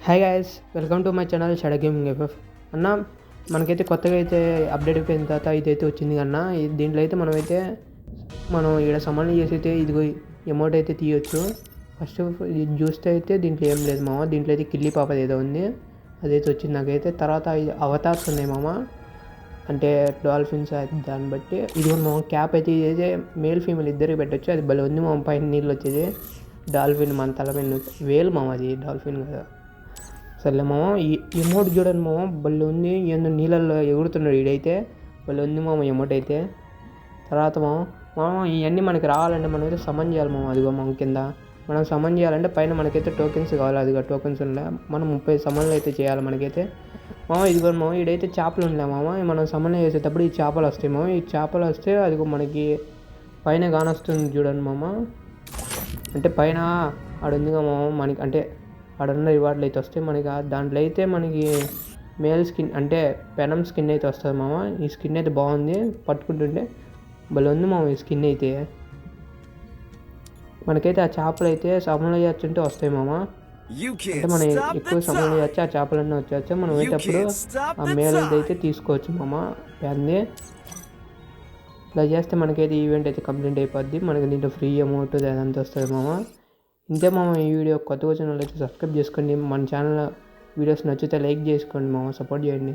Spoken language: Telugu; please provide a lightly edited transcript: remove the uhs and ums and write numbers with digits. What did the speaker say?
Hi guys, welcome to my channel shadow gaming FF. అన్న మనకైతే కొత్తగా అయితే అప్డేట్ అయిపోయిన తర్వాత ఇదైతే వచ్చింది అన్న. దీంట్లో అయితే మనం ఇక్కడ సమాన్ చేసి అయితే ఇదిగో అమౌంట్ అయితే తీయొచ్చు. ఫస్ట్ ఇది చూస్తే అయితే దీంట్లో ఏం లేదు మామ. దీంట్లో అయితే కిల్లీ పాపది ఏదో ఉంది, అదైతే వచ్చింది నాకైతే. తర్వాత అవతార్స్ ఉన్నాయి మామ, అంటే డాల్ఫిన్స్ దాన్ని బట్టి. ఇది మామ క్యాప్ అయితే ఇదైతే మేల్ ఫీమేల్ ఇద్దరికి పెట్టచ్చు. అది భలే ఉంది మామ. పైన నీళ్ళు వచ్చేది డాల్ఫిన్ మన తల మీద వేలు మామ, అది డాల్ఫిన్ కదా. సర్లే మామ, ఈ ఎమౌంట్ చూడండి మామ, భలే ఉంది. ఏందో నీళ్ళల్లో ఎగురుతున్నాడు ఈడైతే, భలే ఉంది మామ ఎమౌంట్ అయితే. తర్వాత మామ ఇవన్నీ మనకి రావాలంటే మనం అయితే సమన్ చేయాలి మామ. అదిగో మనం కింద మనం సమన్ చేయాలంటే పైన మనకైతే టోకెన్స్ కావాలి. అదిగో టోకెన్స్ ఉండే మనం 30 సమన్లు అయితే చేయాలి మనకైతే మామ. ఇదిగో మామ ఈడైతే చేపలు ఉండే మామ. మనం సమన్ చేసేటప్పుడు ఈ చేపలు వస్తాయి మామ. ఈ చేపలు వస్తే అదిగో మనకి పైన కానొస్తుంది చూడండి మామ. అంటే పైన ఆడుందిగా మామ, మనకి అంటే ఆడున్న రివార్డులు అయితే వస్తాయి మనకి. దాంట్లో అయితే మనకి మేల్ స్కిన్ అంటే పెనం స్కిన్ అయితే వస్తుంది మామ. ఈ స్కిన్ అయితే బాగుంది, పట్టుకుంటుంటే భలే ఉంది మామ ఈ స్కిన్ అయితే. మనకైతే ఆ చేపలు అయితే సమన్లు చేయొచ్చుంటే వస్తాయి మామ. అంటే మనం ఎక్కువ సమన్లు చేయొచ్చు, ఆ చేపలన్నీ వచ్చేవచ్చు. మనం అయితే ఆ మేల్ అయితే తీసుకోవచ్చు మామ పెంది. ఇలా చేస్తే మనకైతే ఈవెంట్ అయితే కంప్లీట్ అయిపోద్ది. మనకి దీంట్లో ఫ్రీ అమౌంట్ అదంతా వస్తుంది మామ. ఇంతే మామ ఈ వీడియో. కొత్తగా వచ్చిన వాళ్ళు అయితే సబ్స్క్రైబ్ చేసుకోండి. మన ఛానల్ వీడియోస్ నచ్చితే లైక్ చేసుకోండి మామ, సపోర్ట్ చేయండి.